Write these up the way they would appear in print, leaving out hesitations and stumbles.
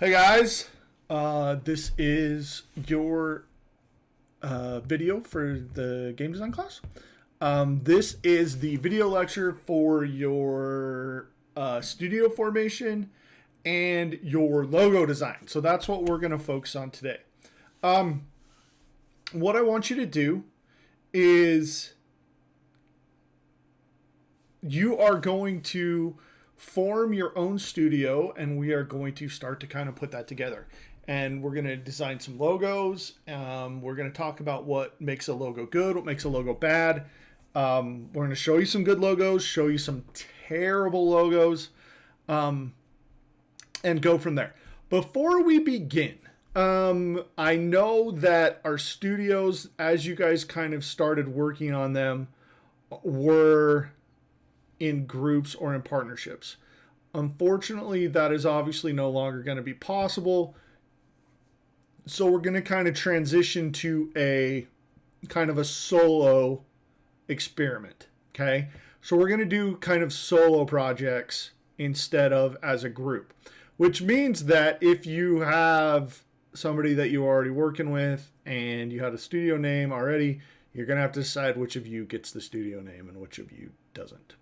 Hey guys, this is your video for the game design class. This is the video lecture for your studio formation and your logo design. So that's what we're going to focus on today. What I want you to do is you are going to form your own studio, and we are going to start to kind of put that together. And we're going to design some logos. We're going to talk about what makes a logo good, what makes a logo bad. We're going to show you some good logos, show you some terrible logos, and go from there. Before we begin, I know that our studios, as you guys kind of started working on them, were in groups or in partnerships. Unfortunately, that is obviously no longer going to be possible. So we're going to kind of transition to a kind of a solo experiment. Okay. So we're going to do kind of solo projects instead of as a group, which means that if you have somebody that you're already working with and you had a studio name already, you're going to have to decide which of you gets the studio name and which of you doesn't.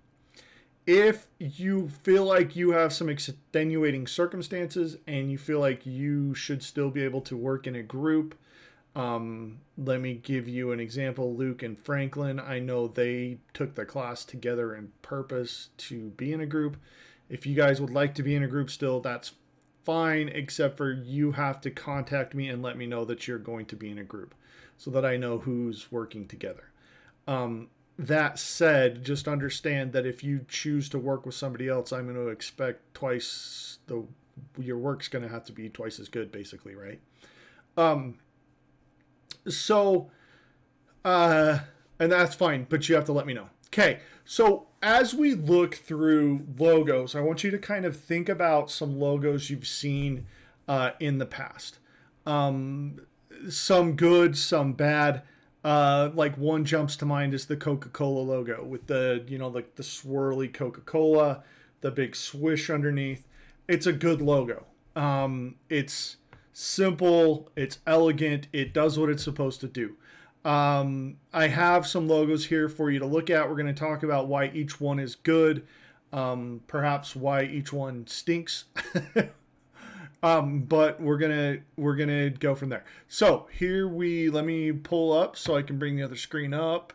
If you feel like you have some extenuating circumstances and you feel like you should still be able to work in a group, let me give you an example. Luke and Franklin, I know they took the class together in purpose to be in a group. If you guys would like to be in a group still, that's fine, except for you have to contact me and let me know that you're going to be in a group so that I know who's working together. That said, just understand that if you choose to work with somebody else, I'm going to expect twice your work's going to have to be twice as good, basically, right? And that's fine, but you have to let me know. Okay, so as we look through logos, I want you to kind of think about some logos you've seen in the past. Some good, some bad. Like one jumps to mind is the Coca-Cola logo with the, like the swirly Coca-Cola, the big swish underneath. It's a good logo. It's simple, it's elegant, it does what it's supposed to do. I have some logos here for you to look at. We're going to talk about why each one is good, perhaps why each one stinks. But we're gonna go from there. So let me pull up so I can bring the other screen up.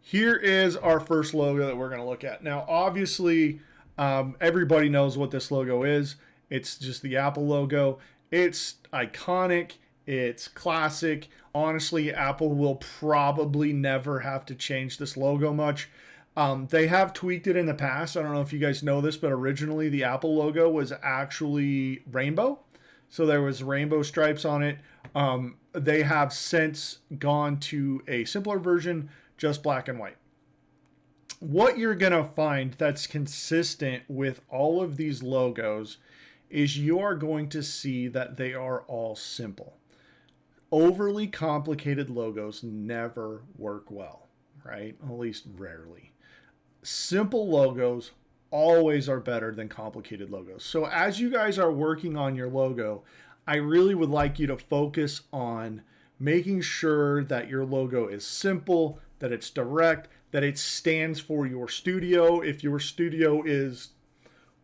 Here is our first logo that we're gonna look at. Now, obviously, everybody knows what this logo is. It's just the Apple logo. It's iconic. It's classic. Honestly, Apple will probably never have to change this logo much. They have tweaked it in the past. I don't know if you guys know this, but originally the Apple logo was actually rainbow. So there was rainbow stripes on it. They have since gone to a simpler version, just black and white. What you're going to find that's consistent with all of these logos is you are going to see that they are all simple. Overly complicated logos never work well, right? At least rarely. Simple logos always are better than complicated logos. So as you guys are working on your logo, I really would like you to focus on making sure that your logo is simple, that it's direct, that it stands for your studio. If your studio is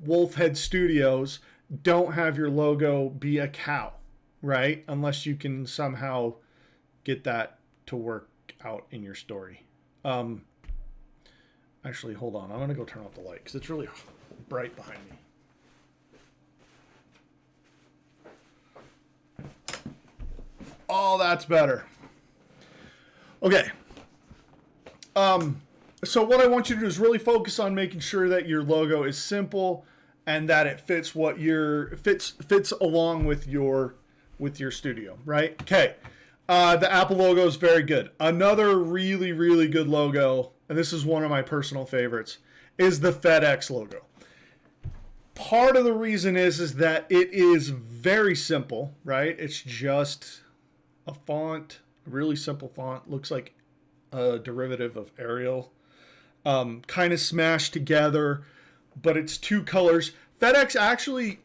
Wolfhead Studios, don't have your logo be a cow, right? Unless you can somehow get that to work out in your story. Actually, hold on. I'm going to go turn off the light because it's really bright behind me. Oh, that's better. Okay. So what I want you to do is really focus on making sure that your logo is simple and that it fits fits along with your studio, right? Okay. The Apple logo is very good. Another really, really good logo, and this is one of my personal favorites, is the FedEx logo. Part of the reason is that it is very simple, right? It's just a font, a really simple font. Looks like a derivative of Arial. Kind of smashed together, but it's two colors. FedEx actually,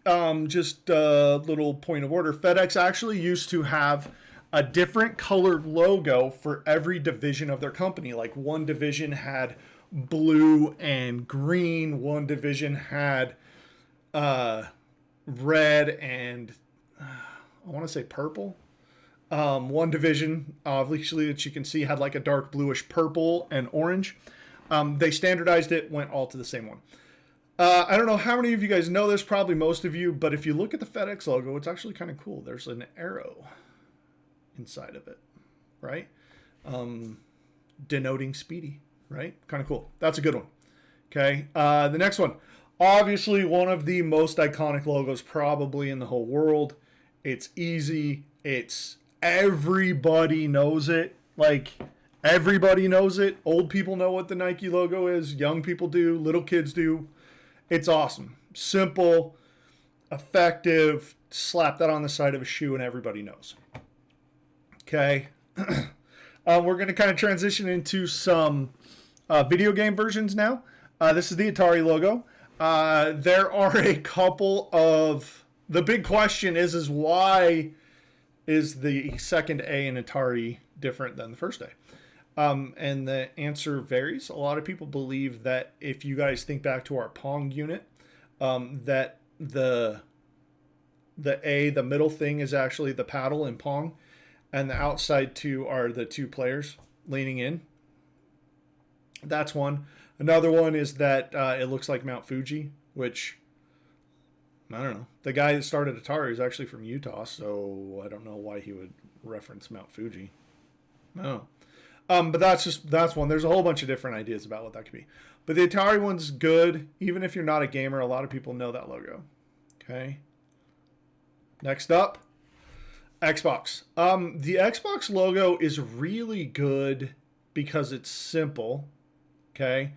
just a little point of order, FedEx actually used to have a different colored logo for every division of their company. Like one division had blue and green, one division had red and I want to say purple. One division, obviously, that you can see had like a dark bluish purple and orange. They standardized it, went all to the same one. I don't know how many of you guys know this, probably most of you, but if you look at the FedEx logo, it's actually kind of cool. There's an arrow inside of it, right? Denoting speedy, right? Kind of cool. That's a good one. Okay. The next one, obviously one of the most iconic logos probably in the whole world. It's easy. It's everybody knows it. Like everybody knows it. Old people know what the Nike logo is. Young people do. Little kids do. It's awesome. Simple, effective. Slap that on the side of a shoe and everybody knows. Okay. We're going to kind of transition into some video game versions now. This is the Atari logo. There are a couple of... The big question is why is the second A in Atari different than the first A? And the answer varies. A lot of people believe that if you guys think back to our Pong unit, that the A, the middle thing, is actually the paddle in Pong, and the outside two are the two players leaning in. That's one. Another one is that it looks like Mount Fuji, which, I don't know. The guy that started Atari is actually from Utah, so I don't know why he would reference Mount Fuji. I don't know. But that's one. There's a whole bunch of different ideas about what that could be. But the Atari one's good. Even if you're not a gamer, a lot of people know that logo. Okay. Next up, Xbox. The Xbox logo is really good because it's simple. Okay.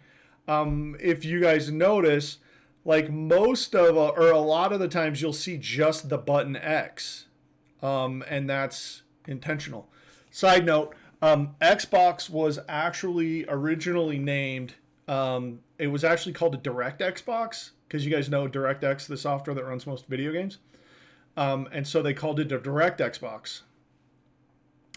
If you guys notice, like most of, or a lot of the times, you'll see just the button X. And that's intentional. Side note, Xbox was actually originally named, it was actually called a Direct Xbox, because you guys know DirectX, the software that runs most video games. And so they called it a Direct Xbox.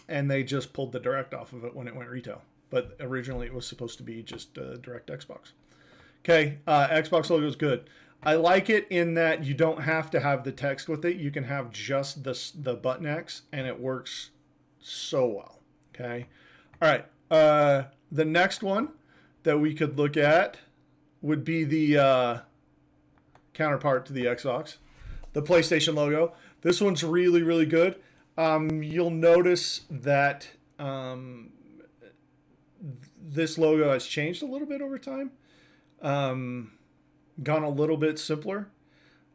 And they just pulled the Direct off of it when it went retail. But originally it was supposed to be just a Direct Xbox. Okay, Xbox logo is good. I like it in that you don't have to have the text with it. You can have just the button X, and it works so well. Okay. All right. The next one that we could look at would be the counterpart to the Xbox, the PlayStation logo. This one's really, really good. You'll notice that this logo has changed a little bit over time, gone a little bit simpler.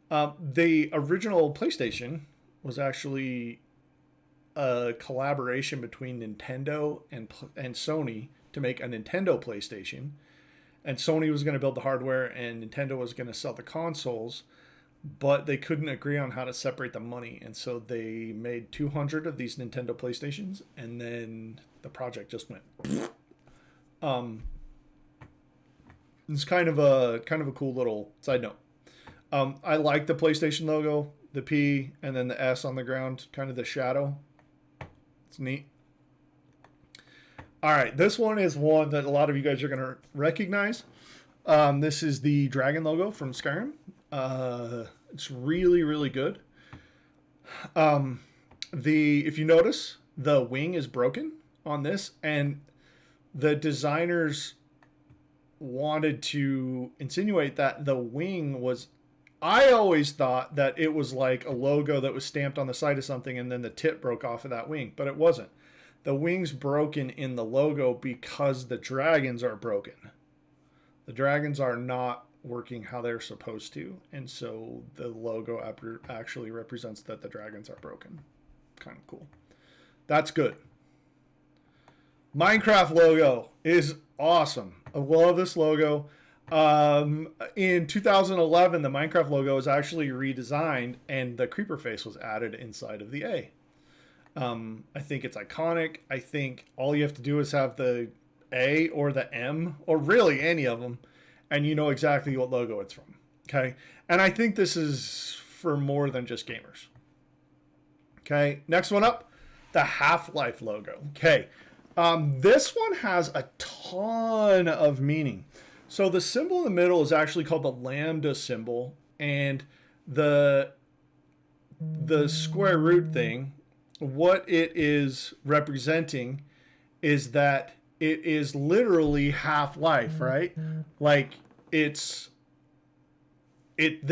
The original PlayStation was actually a collaboration between Nintendo and Sony to make a Nintendo PlayStation, and Sony was going to build the hardware and Nintendo was going to sell the consoles, but they couldn't agree on how to separate the money, and so they made 200 of these Nintendo PlayStations, and then the project just went. It's kind of a cool little side note. I like the PlayStation logo, the P and then the S on the ground, kind of the shadow. It's neat. All right, this one is one that a lot of you guys are going to recognize. This is the dragon logo from Skyrim. It's really, really good. If you notice, the wing is broken on this, and the designers wanted to insinuate that the wing was... I always thought that it was like a logo that was stamped on the side of something and then the tip broke off of that wing, but it wasn't. The wing's broken in the logo because the dragons are broken. The dragons are not working how they're supposed to, and so the logo actually represents that the dragons are broken. Kind of cool. That's good. Minecraft logo is awesome. I love this logo. In 2011, the Minecraft logo was actually redesigned and the creeper face was added inside of the A. I think it's iconic. I think all you have to do is have the A or the M, or really any of them, and you know exactly what logo it's from. Okay. And I think this is for more than just gamers. Okay. Next one up, the Half-Life logo. Okay. This one has a ton of meaning. So the symbol in the middle is actually called the lambda symbol, and the square root thing, what it is representing is that it is literally half-life, right? Like this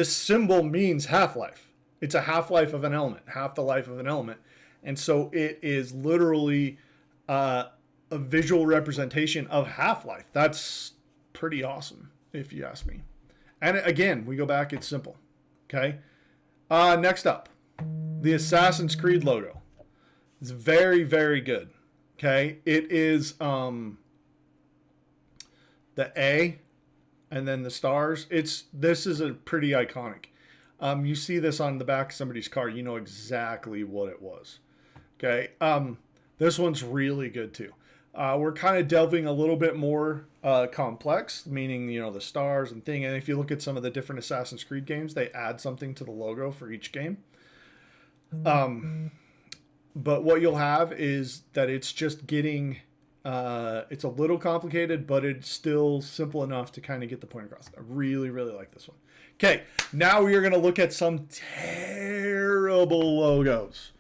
symbol means half-life. It's a half-life of an element, half the life of an element. And so it is literally a visual representation of half-life. That's pretty awesome, if you ask me. And again, we go back, it's simple. Okay. Next up, the Assassin's Creed logo. It's very, very good. Okay. It is the A and then the stars. This is a pretty iconic. You see this on the back of somebody's car, you know exactly what it was. Okay. This one's really good too. We're kind of delving a little bit more complex, meaning, the stars and thing. And if you look at some of the different Assassin's Creed games, they add something to the logo for each game. But what you'll have is that it's just getting, it's a little complicated, but it's still simple enough to kind of get the point across. I really, really like this one. Okay, now we are going to look at some terrible logos.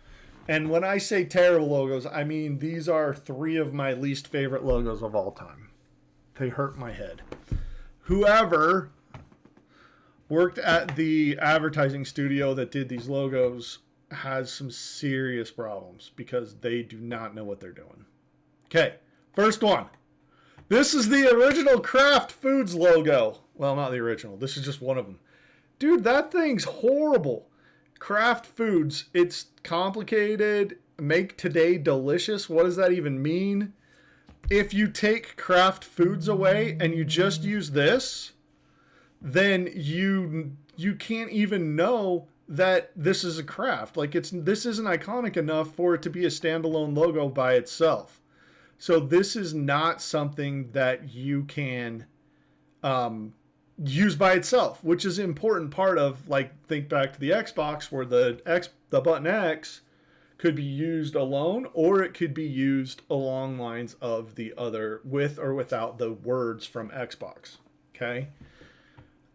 And when I say terrible logos, I mean these are 3 of my least favorite logos of all time. They hurt my head. Whoever worked at the advertising studio that did these logos has some serious problems because they do not know what they're doing. Okay, first one. This is the original Kraft Foods logo. Well, not the original. This is just one of them. Dude, that thing's horrible. Kraft Foods, it's complicated. Make today delicious. What does that even mean? If you take Kraft Foods away and you just use this, then you can't even know that this is a Kraft. Like this isn't iconic enough for it to be a standalone logo by itself. So this is not something that you can use by itself, which is an important part of, like, think back to the Xbox where the button X could be used alone, or it could be used along lines of the other, with or without the words from Xbox. Okay.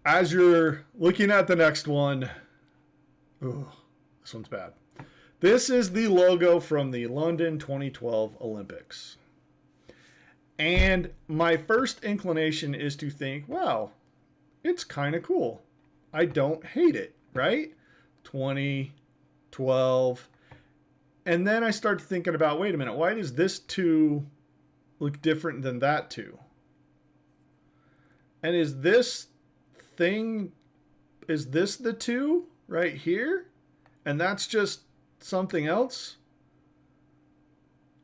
As you're looking at the next one, this one's bad. This is the logo from the London 2012 Olympics. And my first inclination is to think, wow, it's kind of cool. I don't hate it, right? 2012. And then I start thinking about, wait a minute, why does this 2 look different than that 2? And is this the 2 right here? And that's just something else?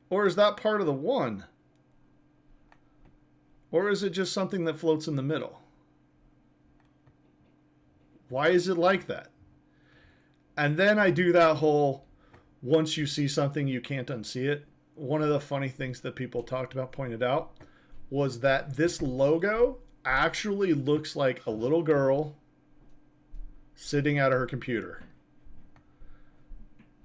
Or is that part of the 1? Or is it just something that floats in the middle? Why is it like that? And then I do that whole, once you see something, you can't unsee it. One of the funny things that people pointed out, was that this logo actually looks like a little girl sitting at her computer.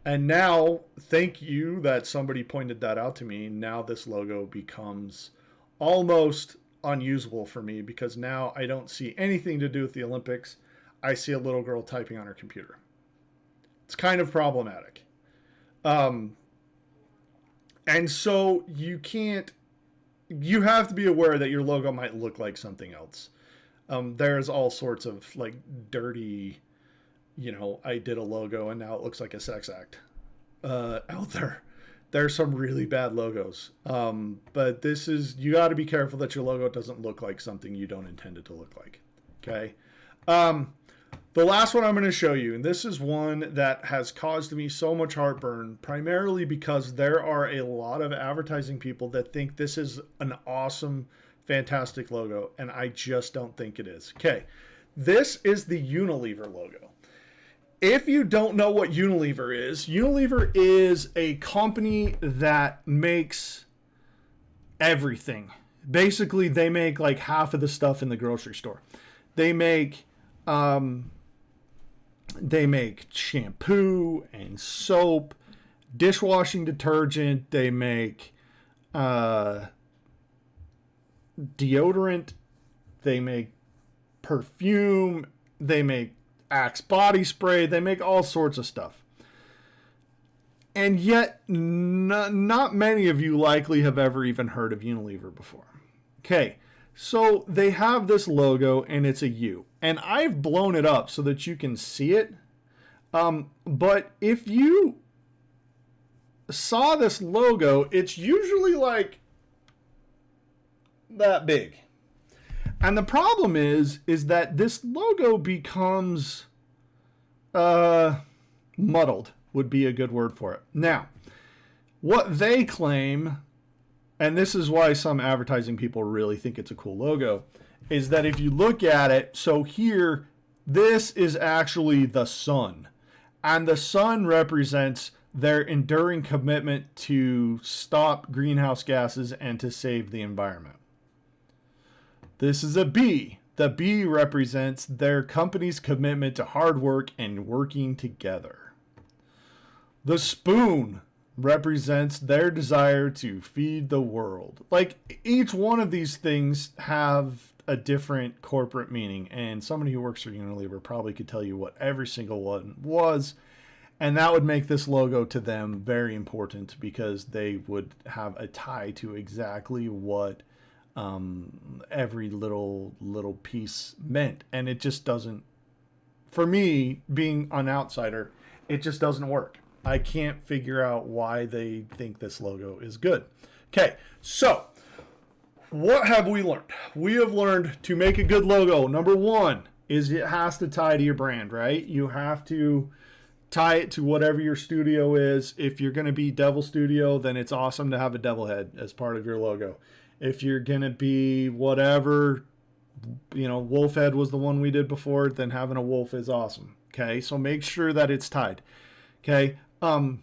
And now, thank you that somebody pointed that out to me. Now this logo becomes almost unusable for me because now I don't see anything to do with the Olympics. I see a little girl typing on her computer. It's kind of problematic. And so you have to be aware that your logo might look like something else. There's all sorts of like dirty, I did a logo and now it looks like a sex act out there. There's some really bad logos. But you got to be careful that your logo doesn't look like something you don't intend it to look like. Okay. The last one I'm going to show you, and this is one that has caused me so much heartburn, primarily because there are a lot of advertising people that think this is an awesome, fantastic logo, and I just don't think it is. Okay, this is the Unilever logo. If you don't know what Unilever is a company that makes everything. Basically, they make like half of the stuff in the grocery store. They make They make shampoo and soap, dishwashing detergent. They make deodorant. They make perfume. They make Axe body spray. They make all sorts of stuff. And yet, not many of you likely have ever even heard of Unilever before. Okay, so they have this logo, and it's a U. And I've blown it up so that you can see it. But if you saw this logo, it's usually like that big. And the problem is that this logo becomes muddled, would be a good word for it. Now, what they claim, and this is why some advertising people really think it's a cool logo, is that if you look at it, so here, this is actually the sun. And the sun represents their enduring commitment to stop greenhouse gases and to save the environment. This is a B. The B represents their company's commitment to hard work and working together. The spoon represents their desire to feed the world. Like, each one of these things have a different corporate meaning, and somebody who works for Unilever probably could tell you what every single one was, and that would make this logo to them very important because they would have a tie to exactly what every little piece meant. And it just doesn't, for me, being an outsider, it just doesn't work. I can't figure out why they think this logo is good. Okay, so what have we learned? We have learned to make a good logo. Number one is it has to tie to your brand, right? You have to tie it to whatever your studio is. If you're going to be Devil Studio, then it's awesome to have a devil head as part of your logo. If you're going to be whatever, wolf head was the one we did before, then having a wolf is awesome. Okay, so make sure that it's tied. Okay, and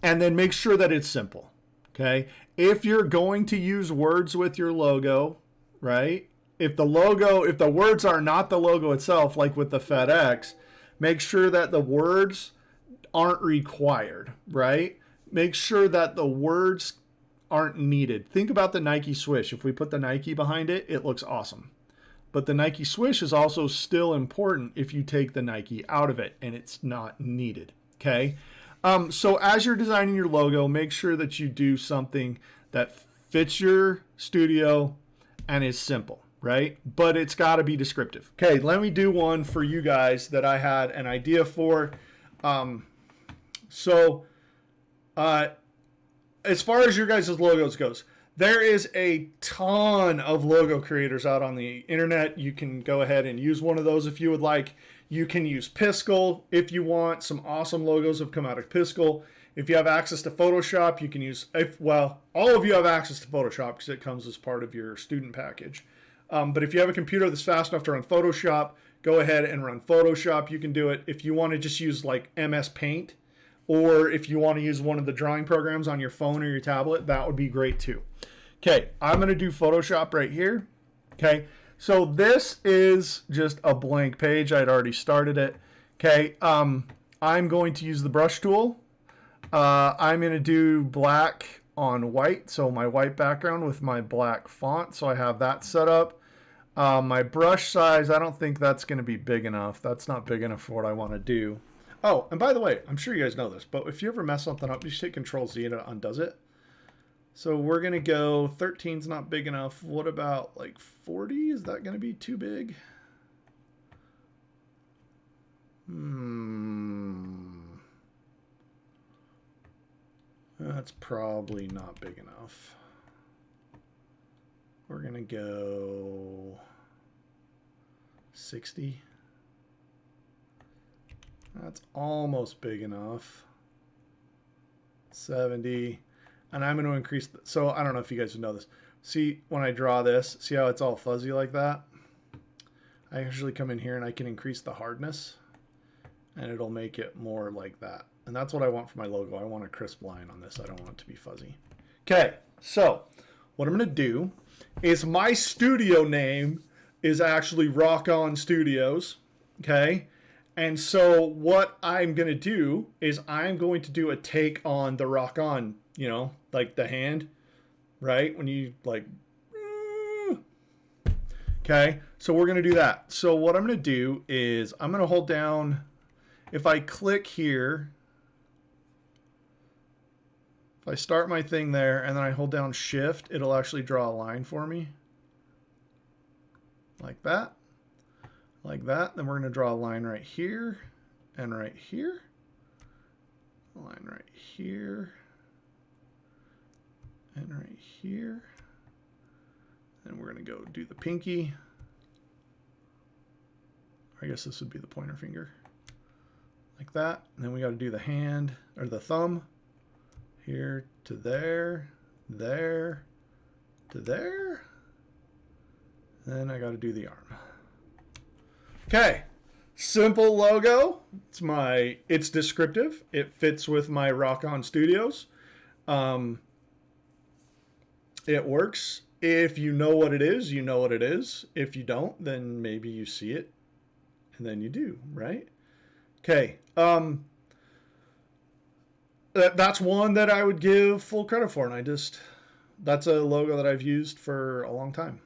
then make sure that it's simple. Okay, if you're going to use words with your logo, right? If the words are not the logo itself, like with the FedEx, make sure that the words aren't required, right? Make sure that the words aren't needed. Think about the Nike swoosh. If we put the Nike behind it, it looks awesome. But the Nike swoosh is also still important if you take the Nike out of it and it's not needed. Okay. So as you're designing your logo, make sure that you do something that fits your studio and is simple, right? But it's got to be descriptive. Okay, let me do one for you guys that I had an idea for. As far as your guys' logos goes, there is a ton of logo creators out on the internet. You can go ahead and use one of those if you would like. You can use Piskel if you want. Some awesome logos have come out of Piskel. If you have access to Photoshop, you can use, all of you have access to Photoshop because it comes as part of your student package. But if you have a computer that's fast enough to run Photoshop, go ahead and run Photoshop. You can do it. If you want to just use like MS Paint, or if you want to use one of the drawing programs on your phone or your tablet, that would be great too. Okay, I'm going to do Photoshop right here. Okay, so this is just a blank page. I'd already started it. Okay, I'm going to use the brush tool. I'm going to do black on white, so my white background with my black font. So I have that set up. My brush size, I don't think that's going to be big enough. That's not big enough for what I want to do. Oh, and by the way, I'm sure you guys know this, but if you ever mess something up, you just hit Control-Z and it undoes it. So we're going to go, 13's not big enough. What about like 40? Is that going to be too big? That's probably not big enough. We're going to go 60. That's almost big enough. 70. And I'm going to increase. So I don't know if you guys know this. See, when I draw this, see how it's all fuzzy like that? I usually come in here and I can increase the hardness. And it'll make it more like that. And that's what I want for my logo. I want a crisp line on this. I don't want it to be fuzzy. Okay, so what I'm going to do is my studio name is actually Rock On Studios. Okay. And so what I'm going to do is I'm going to do a take on the Rock On, like the hand, right? When you like, okay. So we're going to do that. So what I'm going to do is I'm going to hold down, if I click here, if I start my thing there and then I hold down shift, it'll actually draw a line for me. Like that. Like that. Then we're going to draw a line right here and right here. A line right here and right here. And we're going to go do the pinky. I guess this would be the pointer finger. Like that. And then we got to do the hand or the thumb. Here to there, there to there. Then I got to do the arm. Okay, simple logo. It's descriptive. It fits with my Rock On Studios. It works. If you know what it is, you know what it is. If you don't, then maybe you see it and then you do, right? Okay. That's one that I would give full credit for, and that's a logo that I've used for a long time.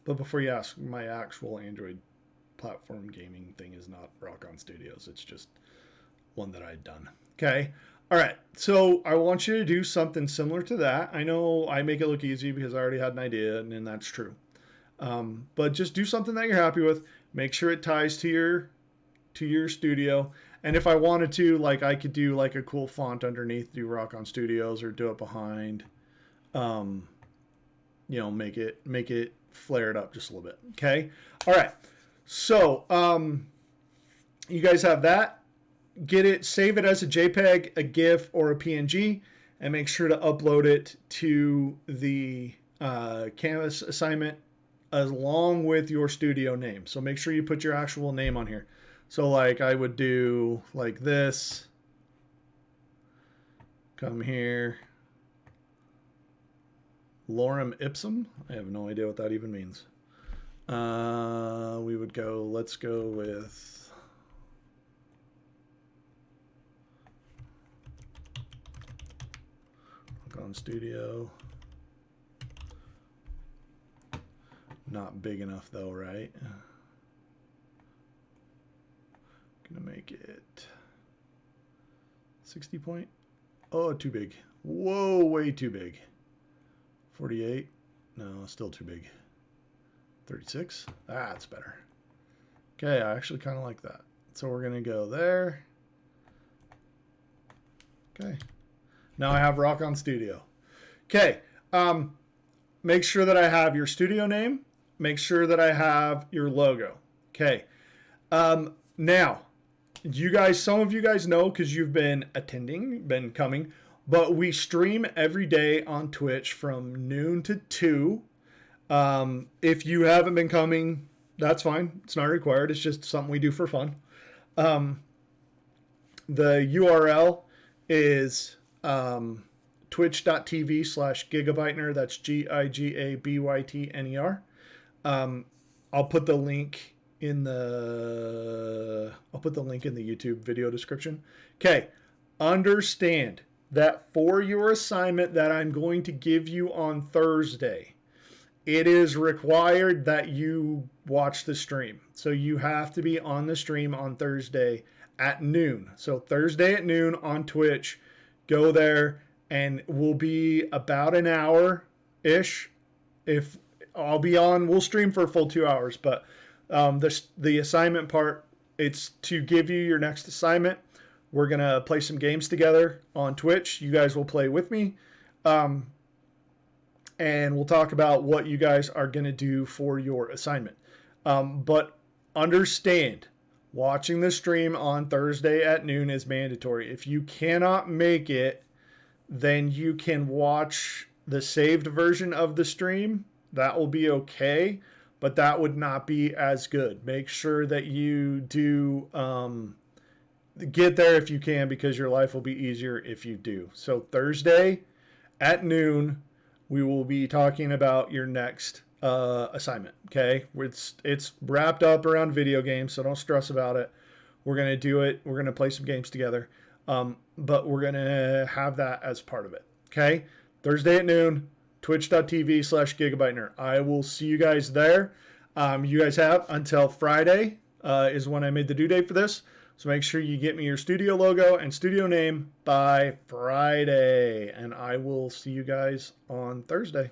But before you ask, my actual Android platform gaming thing is not Rock On Studios. It's just one that I'd done. Okay. All right. So I want you to do something similar to that. I know I make it look easy because I already had an idea, and that's true. But just do something that you're happy with. Make sure it ties to your studio. And if I wanted to, like, I could do like a cool font underneath, do Rock On Studios, or do it behind. Make it flare it up just a little bit. Okay. All right. So, you guys have that. Get it, save it as a JPEG, a GIF, or a PNG, and make sure to upload it to the Canvas assignment along with your studio name. So make sure you put your actual name on here. So like I would do like this. Come here. Lorem ipsum. I have no idea what that even means. Let's go with Rock On Studio. Not big enough though, right? Gonna make it 60 point. Oh, too big. Whoa, way too big. 48. No, still too big. 36. That's better. Okay, I actually kind of like that. So we're gonna go there. Okay. Now I have Rock On Studio. Okay. Make sure that I have your studio name. Make sure that I have your logo. Okay. Now, some of you guys know because you've been attending, been coming, but we stream every day on Twitch from noon to 2. If you haven't been coming, that's fine. It's not required. It's just something we do for fun. The URL is twitch.tv/gigabytener. That's GIGABYTNER. I'll put the link in the YouTube video description. Okay. Understand that for your assignment that I'm going to give you on Thursday, it is required that you watch the stream. So you have to be on the stream on Thursday at noon. So Thursday at noon on Twitch, go there and we'll be about an hour-ish. If I'll be on, we'll stream for a full 2 hours, but the assignment part, it's to give you your next assignment. We're going to play some games together on Twitch. You guys will play with me. And we'll talk about what you guys are going to do for your assignment. But understand, watching the stream on Thursday at noon is mandatory. If you cannot make it, then you can watch the saved version of the stream. That will be okay, but that would not be as good. Make sure that you do get there if you can, because your life will be easier if you do. So Thursday at noon, we will be talking about your next assignment. Okay, it's wrapped up around video games, so don't stress about it. We're gonna do it. We're gonna play some games together, but we're gonna have that as part of it. Okay, Thursday at noon, twitch.tv/gigabyte nerd. I will see you guys there. You guys have until Friday is when I made the due date for this. So make sure you get me your studio logo and studio name by Friday. And I will see you guys on Thursday.